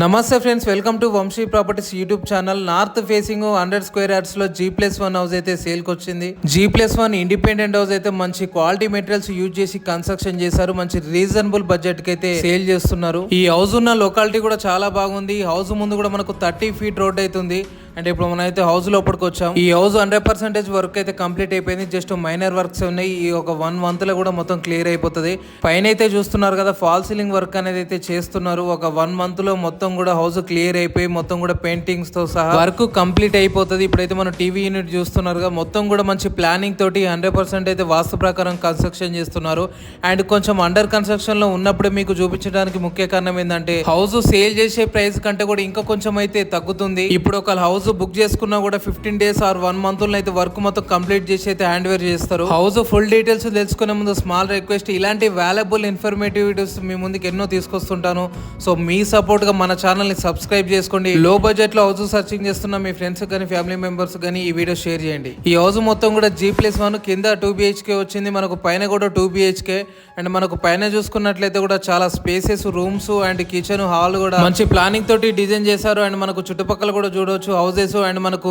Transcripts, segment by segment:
నమస్తే friends, welcome to Vamshi properties YouTube channel. North facing 100 square yards లో G+1 house అయితే sale కి వచ్చింది. G+1 ఇండిపెండెంట్ హౌస్ అయితే మంచి క్వాలిటీ మెటీరియల్స్ యూజ్ చేసి కన్స్ట్రక్షన్ చేశారు. మంచి రీజనబుల్ బడ్జెట్ కి అయితే సేల్ చేస్తున్నారు. ఈ హౌస్ ఉన్న లొకాలిటీ కూడా చాలా బాగుంది. ఈ హౌస్ ముందు కూడా మనకు 30 ఫీట్ రోడ్ అవుతుంది. అంటే ఇప్పుడు మనం అయితే హౌస్ లోపలికి వచ్చాం. ఈ హౌస్ 100% వర్క్ అయితే కంప్లీట్ అయిపోయింది. జస్ట్ మైనర్ వర్క్స్ ఉన్నాయి. ఈ ఒక 1 మంత్ లో కూడా మొత్తం క్లియర్ అయిపోతుంది. పైన అయితే చూస్తున్నారు కదా, ఫాల్ సీలింగ్ వర్క్ అనేది అయితే చేస్తున్నారు. ఒక 1 మంత్ లో మొత్తం కూడా హౌస్ క్లియర్ అయిపోయి మొత్తం కూడా పెయింటింగ్స్ తో సహా వర్క్ కంప్లీట్ అయిపోతుంది. ఇప్పుడైతే మనం టీవీ యూనిట్ చూస్తున్నారు, మొత్తం కూడా మంచి ప్లానింగ్ తోటి 100% అయితే వాస్తు ప్రకారం కన్స్ట్రక్షన్ చేస్తున్నారు. అండ్ కొంచెం అండర్ కన్స్ట్రక్షన్ లో ఉన్నప్పుడు మీకు చూపించడానికి ముఖ్య కారణం ఏంటంటే హౌస్ సేల్ చేసే ప్రైస్ కంటే కూడా ఇంకా కొంచెం అయితే తగ్గుతుంది. ఇప్పుడు ఒక హౌస్ బుక్ చేసుకున్నా కూడా 15 డేస్ ఆర్ 1 మంత్ లో అయితే వర్క్ మొత్తం కంప్లీట్ చేసి అయితే హ్యాండ్ ఓవర్ చేస్తారు. హౌస్ ఫుల్ డీటెయిల్స్ తెలుసుకునే ముందు స్మాల్ రిక్వెస్ట్, ఇలాంటి వాల్యుబుల్ ఇన్ఫర్మేటివ్ వీడియోస్ మీ ముందుకు ఎన్నో తీసుకొస్తుంటాను. సో మీ సపోర్ట్ గా మన ఛానల్ ని సబ్స్క్రైబ్ చేసుకోండి. లో బడ్జెట్ లో హౌస్ సర్చింగ్ చేస్తున్న మీ ఫ్రెండ్స్ కానీ ఫ్యామిలీ మెంబర్స్ కానీ ఈ వీడియో షేర్ చేయండి. ఈ హౌస్ మొత్తం కూడా G+1 కింద 2 BHK వచ్చింది. మనకు పైన కూడా 2 BHK. అండ్ మనకు పైన చూసుకున్నట్లయితే కూడా చాలా spaces, rooms and kitchen, hall కూడా మంచి ప్లానింగ్ తోటి డిజైన్ చేశారు. అండ్ మనకు చుట్టుపక్కల కూడా చూడవచ్చు హౌసెస్. అండ్ మనకు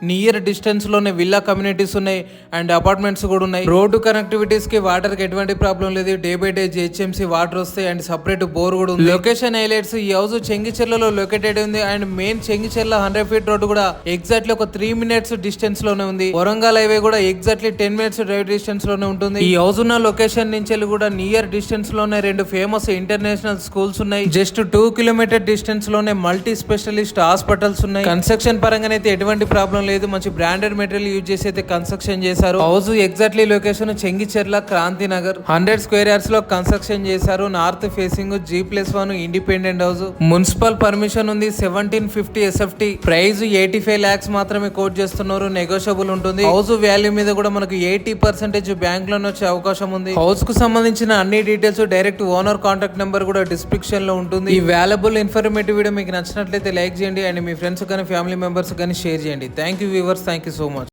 నియర్ డిస్టెన్స్ లోనే విల్లా కమ్యూనిటీస్ ఉన్నాయి అండ్ అపార్ట్మెంట్స్ కూడా ఉన్నాయి. రోడ్డు కనెక్టివిటీస్ కి వాటర్ కి ఎటువంటి ప్రాబ్లం లేదు. Day by day GHMC water వస్తాయి అండ్ సపరేట్ బోర్ కూడా ఉంది. లొకేషన్ హైలైట్స్, ఈ హౌస్ చెంగిచెర్లలో లొకేటెడ్ ఉంది. And main Chengicherla 100 feet road కూడా ఎగ్జాక్ట్లీ ఒక 3 minutes డిస్టెన్స్ లోనే ఉంది. వరంగల్ హైవే కూడా ఎగ్జాక్ట్లీ 10 minutes డ్రైవ్ డిస్టెన్స్ లోనే ఉంటుంది. ఈ హౌస్ ఉన్న లొకేషన్ నుంచి కూడా నియర్ డిస్టెన్స్ లోనే 2 ఫేమస్ ఇంటర్నేషనల్ స్కూల్స్ ఉన్నాయి. జస్ట్ 2 kilometer డిస్టెన్స్ లోనే మల్టీ స్పెషలిస్ట్ హాస్పిటల్స్ ఉన్నాయి. కన్స్ట్రక్షన్ పరంగా అయితే ఎటువంటి ప్రాబ్లం లేదు. మంచి బ్రాండెడ్ మెటీరియల్ యూజ్ చేసి అయితే కన్స్ట్రక్షన్ చేశారు. House exactly location Chengicherla, Kranthi Nagar. 100 square yards లో కన్స్ట్రక్షన్ చేశారు. North facing G+1 independent house. Municipal permission ఉంది. 1750 SFT. ప్రైస్ 85 lakhs మాత్రమే కోట్ చేస్తున్నారు. నెగోషియబుల్ ఉంటుంది. హౌస్ వాల్యూ మీద కూడా మనకు 80% బ్యాంక్ లోన్ వచ్చే అవకాశం ఉంది. హౌస్ కు సంబంధించిన అన్ని details, direct owner contact number కూడా డిస్క్రిప్షన్ లో ఉంటుంది. ఈ వాల్యుబుల్ ఇన్ఫర్మేటివ్ వీడియో మీకు నచ్చినట్లయితే లైక్ చేయండి అండ్ మీ ఫ్రెండ్స్ కానీ ఫ్యామిలీ మెంబర్స్ కానీ షేర్ చేయండి. Thank you viewers, thank you so much.